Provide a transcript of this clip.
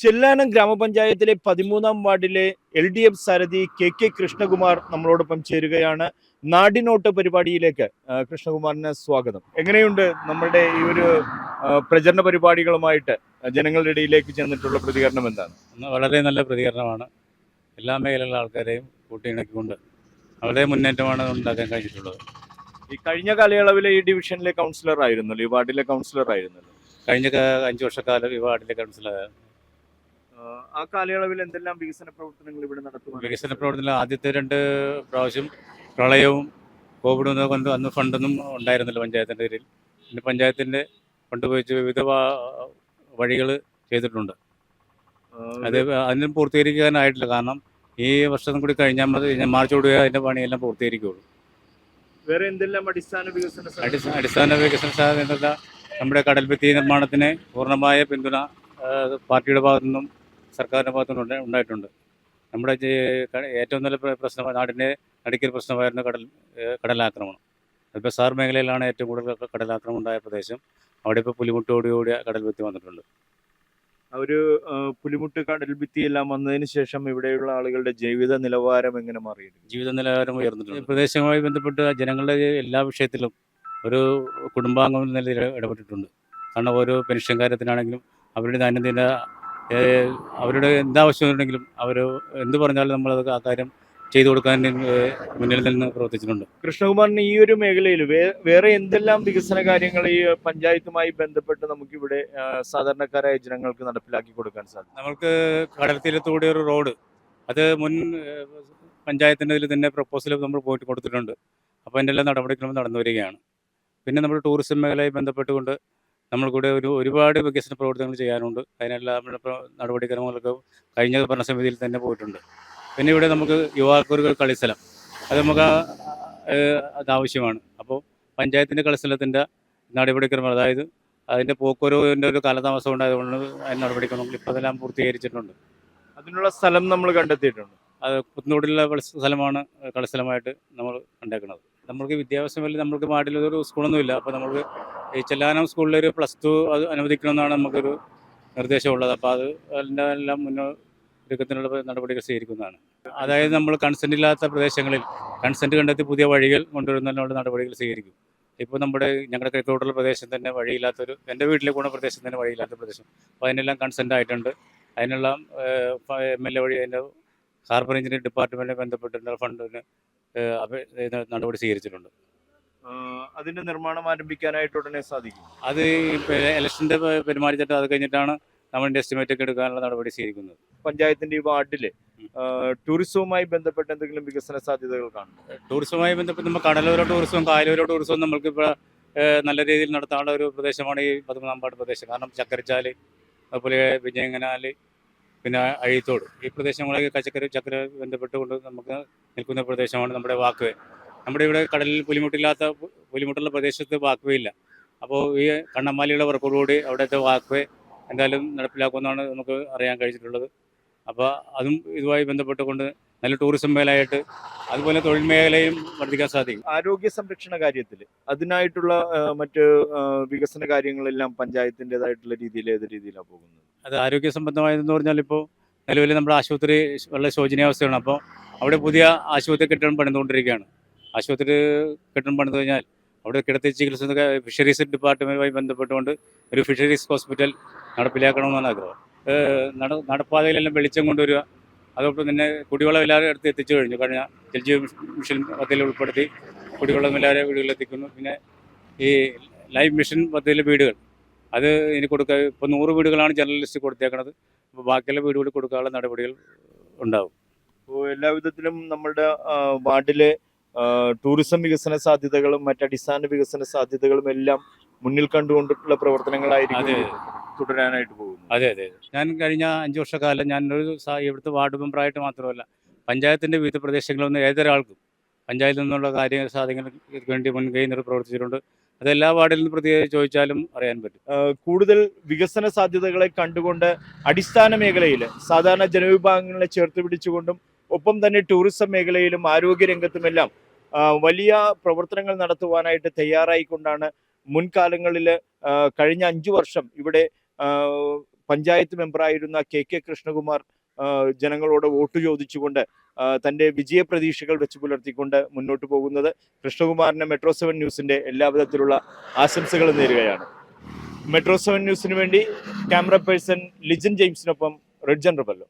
ചെല്ലാനം ഗ്രാമപഞ്ചായത്തിലെ 13-ാം വാർഡിലെ LDF സാരഥി KK Krishnakumar നമ്മളോടൊപ്പം ചേരുകയാണ്. നാടിനോട്ട് പരിപാടിയിലേക്ക് കൃഷ്ണകുമാറിന് സ്വാഗതം. എങ്ങനെയുണ്ട് നമ്മുടെ ഈ ഒരു പ്രചരണ പരിപാടികളുമായിട്ട് ജനങ്ങളുടെ ഇടയിലേക്ക് ചെന്നിട്ടുള്ള പ്രതികരണം എന്താണ്? വളരെ നല്ല പ്രതികരണമാണ്. എല്ലാ മേഖലയിലുള്ള ആൾക്കാരെയും കൂട്ടിയിണക്കിക്കൊണ്ട് വളരെ മുന്നേറ്റമാണ് ഉണ്ടാക്കാൻ കഴിഞ്ഞിട്ടുള്ളത്. ഈ കഴിഞ്ഞ കാലയളവിലെ ഈ ഡിവിഷനിലെ കൗൺസിലർ ആയിരുന്നല്ലോ, ഈ വാർഡിലെ കൗൺസിലർ ആയിരുന്നല്ലോ. കഴിഞ്ഞ 5 വർഷക്കാലം ഈ വാർഡിലെ കൗൺസിലർ. ആ കാലയളവിൽ എന്തെല്ലാം വികസന പ്രവർത്തനങ്ങൾ ഇവിടെ നടത്തും? വികസന പ്രവർത്തനം ആദ്യത്തെ 2 പ്രാവശ്യം പ്രളയവും കോവിഡും കൊണ്ട് അന്ന് ഫണ്ടൊന്നും ഉണ്ടായിരുന്നില്ല പഞ്ചായത്തിൻ്റെ കീഴിൽ. പിന്നെ പഞ്ചായത്തിൻ്റെ ഫണ്ട് ഉപയോഗിച്ച് വിവിധ വഴികൾ ചെയ്തിട്ടുണ്ട്. അത് അതിനും പൂർത്തീകരിക്കാനായിട്ടില്ല. കാരണം ഈ വർഷം കൂടി കഴിഞ്ഞാൽ മതി, മാർച്ചോട് അതിൻ്റെ പണിയെല്ലാം പൂർത്തീകരിക്കുകയുള്ളൂ. വേറെ എന്തെല്ലാം അടിസ്ഥാന വികസന സാധ്യത നമ്മുടെ കടൽഭിത്തി നിർമ്മാണത്തിന് പൂർണ്ണമായ പിന്തുണ പാർട്ടിയുടെ ഭാഗത്തു നിന്നും സർക്കാരിൻ്റെ ഭാഗത്തു നിന്നും ഉണ്ടായിട്ടുണ്ട്. നമ്മുടെ ഏറ്റവും നല്ല പ്രശ്നം നാടിൻ്റെ നടുക്കിയ പ്രശ്നമായിരുന്നു കടലാക്രമണം. അതിപ്പോൾ സാർ മേഖലയിലാണ് ഏറ്റവും കൂടുതൽ കടലാക്രമണം ഉണ്ടായ പ്രദേശം. അവിടെ ഇപ്പോൾ പുലിമുട്ടോടുകൂടിയ കടൽഭിത്തി വന്നിട്ടുണ്ട്. ഒരു പുലിമുട്ട് കടൽഭിത്തി എല്ലാം വന്നതിന് ശേഷം ഇവിടെയുള്ള ആളുകളുടെ ജീവിത നിലവാരം എങ്ങനെ മാറിയിരുന്നു? ജീവിത നിലവാരം ഉയർന്നിട്ടുണ്ട്. പ്രദേശവുമായി ബന്ധപ്പെട്ട് ജനങ്ങളുടെ എല്ലാ വിഷയത്തിലും ഒരു കുടുംബാംഗം എന്ന നിലയിൽ ഇടപെട്ടിട്ടുണ്ട്. കാരണം ഓരോ പെൻഷൻ കാര്യത്തിനാണെങ്കിലും അവരുടെ ദൈനംദിന അവരുടെ എന്താവശ്യമുണ്ടെങ്കിലും അവർ എന്ത് പറഞ്ഞാലും നമ്മളത് ആ കാര്യം ചെയ്തു കൊടുക്കാൻ മുന്നിൽ നിന്ന് പ്രവർത്തിച്ചിട്ടുണ്ട്. കൃഷ്ണകുമാറിന് ഈ ഒരു മേഖലയിൽ വേറെ എന്തെല്ലാം വികസന കാര്യങ്ങൾ ഈ പഞ്ചായത്തുമായി ബന്ധപ്പെട്ട് നമുക്കിവിടെ സാധാരണക്കാരായ ജനങ്ങൾക്ക് നടപ്പിലാക്കി കൊടുക്കാൻ സാധിക്കും? നമുക്ക് കടൽ തീരത്തൂടെ ഒരു റോഡ്, അത് മുൻ പഞ്ചായത്തിൻ്റെ ഇതിൽ തന്നെ പ്രപ്പോസൽ നമ്മൾ പോയിട്ട് കൊടുത്തിട്ടുണ്ട്. അപ്പോൾ അതിൻ്റെ എല്ലാ നടപടിക്രമം നടന്നു വരികയാണ്. പിന്നെ നമ്മൾ ടൂറിസം മേഖലയുമായി ബന്ധപ്പെട്ടുകൊണ്ട് നമ്മൾക്കൂടെ ഒരുപാട് വികസന പ്രവർത്തനങ്ങൾ ചെയ്യാനുണ്ട്. അതിനെല്ലാം നടപടിക്രമങ്ങളൊക്കെ കഴിഞ്ഞ ഭരണസമിതിയിൽ തന്നെ പോയിട്ടുണ്ട്. പിന്നെ ഇവിടെ നമുക്ക് യുവാക്കൾക്ക് കളിസ്ഥലം, അത് നമുക്ക് അതാവശ്യമാണ്. അപ്പോൾ പഞ്ചായത്തിൻ്റെ കളിസ്ഥലത്തിൻ്റെ നടപടിക്രമം, അതായത് അതിൻ്റെ പോക്കുവരവിൻ്റെ ഒരു കാലതാമസം ഉണ്ടായതുകൊണ്ട് അതിന് നടപടിക്രമങ്ങൾ ഇപ്പോൾ അതെല്ലാം പൂർത്തീകരിച്ചിട്ടുണ്ട്. അതിനുള്ള സ്ഥലം നമ്മൾ കണ്ടെത്തിയിട്ടുണ്ട്. അത് പുത്തനോടുള്ള സ്ഥലമാണ് കളിസ്ഥലമായിട്ട് നമ്മൾ കണ്ടേക്കുന്നത്. നമ്മൾക്ക് വിദ്യാഭ്യാസമല്ല, നമ്മൾക്ക് വാർഡിലൊരു സ്കൂളൊന്നുമില്ല. അപ്പോൾ നമുക്ക് ഈ ചെല്ലാനം സ്കൂളിലൊരു +2 അത് അനുവദിക്കണമെന്നാണ് നമുക്കൊരു നിർദ്ദേശമുള്ളത്. അപ്പോൾ അത് അതിൻ്റെ എല്ലാം ഒരുക്കത്തിനുള്ള നടപടികൾ സ്വീകരിക്കുന്നതാണ്. അതായത് നമ്മൾ കൺസെൻ്റ് ഇല്ലാത്ത പ്രദേശങ്ങളിൽ കൺസെൻ്റ് കണ്ടെത്തി പുതിയ വഴികൾ കൊണ്ടുവരുന്നതിനുള്ള നടപടികൾ സ്വീകരിക്കും. ഇപ്പോൾ ഞങ്ങളുടെ കിഴക്കോട്ടുള്ള പ്രദേശം തന്നെ വഴിയില്ലാത്തൊരു, എൻ്റെ വീട്ടിലേക്ക് പോകുന്ന പ്രദേശം തന്നെ വഴിയില്ലാത്ത പ്രദേശം. അപ്പോൾ അതിനെല്ലാം കൺസെൻ്റ് ആയിട്ടുണ്ട്. അതിനുള്ള MLA വഴി അതിൻ്റെ ഹാർബർ എഞ്ചിനീയറിംഗ് ഡിപ്പാർട്ട്മെൻറ്റുമായി ബന്ധപ്പെട്ടിട്ടുള്ള ഫണ്ടിന് നടപടി സ്വീകരിച്ചിട്ടുണ്ട്. അതിൻ്റെ നിർമ്മാണം ആരംഭിക്കാനായിട്ട് ഉടനെ സാധിക്കും. അത് ഇലക്ഷൻ്റെ പെരുമാറിച്ചിട്ട് അത് കഴിഞ്ഞിട്ടാണ് നമ്മളുടെ എസ്റ്റിമേറ്റ് ഒക്കെ എടുക്കാനുള്ള നടപടി സ്വീകരിക്കുന്നത്. പഞ്ചായത്തിൻ്റെ ഈ വാർഡിൽ ടൂറിസവുമായി ബന്ധപ്പെട്ട് എന്തെങ്കിലും വികസന സാധ്യതകൾ കാണും? ടൂറിസവുമായി ബന്ധപ്പെട്ട് നമ്മൾ കടലോര ടൂറിസവും കായലോര ടൂറിസവും നമ്മൾക്കിപ്പോൾ നല്ല രീതിയിൽ നടത്താനുള്ള ഒരു പ്രദേശമാണ് ഈ 13-ാം വാർഡ് പ്രദേശം. കാരണം ചക്കരച്ചാൽ, അതുപോലെ വിജയങ്ങനാൽ, പിന്നെ അഴീത്തോട്, ഈ പ്രദേശങ്ങളെ ചക്കര ബന്ധപ്പെട്ടുകൊണ്ട് നമുക്ക് നിൽക്കുന്ന പ്രദേശമാണ് നമ്മുടെ വാക്ക് വേ. നമ്മുടെ ഇവിടെ കടലിൽ പുലിമുട്ടുള്ള പ്രദേശത്ത് വാക്ക് വേ ഇല്ല. അപ്പോൾ ഈ കണ്ണമ്മാലിയുടെ വർക്കോടുകൂടി അവിടുത്തെ വാക്ക് വേ എന്തായാലും നടപ്പിലാക്കുമെന്നാണ് നമുക്ക് അറിയാൻ കഴിഞ്ഞിട്ടുള്ളത്. അപ്പോൾ അതും ഇതുമായി ബന്ധപ്പെട്ടുകൊണ്ട് നല്ല ടൂറിസം മേഖലയായിട്ട് അതുപോലെ തൊഴിൽ മേഖലയും വർദ്ധിക്കാൻ സാധിക്കും. ആരോഗ്യ സംരക്ഷണ കാര്യത്തിൽ അതിനായിട്ടുള്ള മറ്റ് വികസന കാര്യങ്ങളെല്ലാം പഞ്ചായത്തിൻ്റെതായിട്ടുള്ള രീതിയിൽ ഏത് രീതിയിലാണ് പോകുന്നത്? അത് ആരോഗ്യ സംബന്ധമായതെന്ന് പറഞ്ഞാൽ ഇപ്പോൾ നിലവിൽ നമ്മുടെ ആശുപത്രി വളരെ ശോചനീയാവസ്ഥയാണ്. അപ്പോൾ അവിടെ പുതിയ ആശുപത്രി കെട്ടിടം പണിതുകൊണ്ടിരിക്കുകയാണ്. ആശുപത്രി കെട്ടിടം പണിത് കഴിഞ്ഞാൽ അവിടെ കിടത്തി ചികിത്സ ഫിഷറീസ് ഡിപ്പാർട്ട്മെൻറ്റുമായി ബന്ധപ്പെട്ടുകൊണ്ട് ഒരു ഫിഷറീസ് ഹോസ്പിറ്റൽ നടപ്പിലാക്കണമെന്നാണ് ആഗ്രഹം. നടപ്പാതയിലെല്ലാം വെളിച്ചം കൊണ്ടുവരിക, അതോടൊപ്പം തന്നെ കുടിവെള്ളം എല്ലാവരും അടുത്ത് എത്തിച്ചു കഴിഞ്ഞു. കഴിഞ്ഞ ജൽജീവൻ മിഷൻ പദ്ധതിയിൽ ഉൾപ്പെടുത്തി കുടിവെള്ളം എല്ലാവരും വീടുകളിലെത്തിക്കുന്നു. പിന്നെ ഈ ലൈഫ് മിഷൻ പദ്ധതിയിലെ വീടുകൾ അത് ഇനി കൊടുക്കുക. ഇപ്പോൾ 100 വീടുകളാണ് ജനറൽ ലിസ്റ്റ് കൊടുത്തേക്കുന്നത്. അപ്പോൾ ബാക്കിയുള്ള വീടുകൾ കൊടുക്കാനുള്ള നടപടികൾ ഉണ്ടാവും. അപ്പോൾ എല്ലാവിധത്തിലും നമ്മുടെ വാർഡിലെ ടൂറിസം വികസന സാധ്യതകളും മറ്റടിസ്ഥാന വികസന സാധ്യതകളും എല്ലാം മുന്നിൽ കണ്ടുകൊണ്ടുള്ള പ്രവർത്തനങ്ങളായിരിക്കും തുടരാനായിട്ട് പോകുന്നു. അതെ. ഞാൻ കഴിഞ്ഞ 5 വർഷക്കാലം ഞാനൊരു ഇവിടുത്തെ വാർഡ് മെമ്പറായിട്ട് മാത്രമല്ല, പഞ്ചായത്തിൻ്റെ വിവിധ പ്രദേശങ്ങളിലൊന്നും ഏതൊരാൾക്കും പഞ്ചായത്തിൽ നിന്നുള്ള സാധനങ്ങൾക്ക് വേണ്ടി മുൻകൈ നിർത്തി പ്രവർത്തിച്ചിട്ടുണ്ട്. അതെല്ലാ വാർഡിൽ നിന്ന് പ്രത്യേകം ചോദിച്ചാലും അറിയാൻ പറ്റും. കൂടുതൽ വികസന സാധ്യതകളെ കണ്ടുകൊണ്ട് അടിസ്ഥാന മേഖലയിൽ സാധാരണ ജനവിഭാഗങ്ങളെ ചേർത്ത് പിടിച്ചുകൊണ്ടും ഒപ്പം തന്നെ ടൂറിസം മേഖലയിലും ആരോഗ്യരംഗത്തുമെല്ലാം വലിയ പ്രവർത്തനങ്ങൾ നടത്തുവാനായിട്ട് തയ്യാറായിക്കൊണ്ടാണ് മുൻകാലങ്ങളിൽ കഴിഞ്ഞ 5 വർഷം ഇവിടെ പഞ്ചായത്ത് മെമ്പറായിരുന്ന കെ കൃഷ്ണകുമാർ ജനങ്ങളോട് വോട്ട് ചോദിച്ചുകൊണ്ട് തന്റെ വിജയപ്രതീക്ഷകൾ വെച്ച് പുലർത്തിക്കൊണ്ട് മുന്നോട്ട് പോകുന്നത്. കൃഷ്ണകുമാറിന് മെട്രോ 7 ന്യൂസിന്റെ എല്ലാവിധത്തിലുള്ള ആശംസകളും നേരുകയാണ്. മെട്രോ 7 ന്യൂസിന് വേണ്ടി ക്യാമറ പേഴ്സൺ ലിജൻ ജെയിംസിനൊപ്പം റിഡ്ജൻ റബല്ലോ.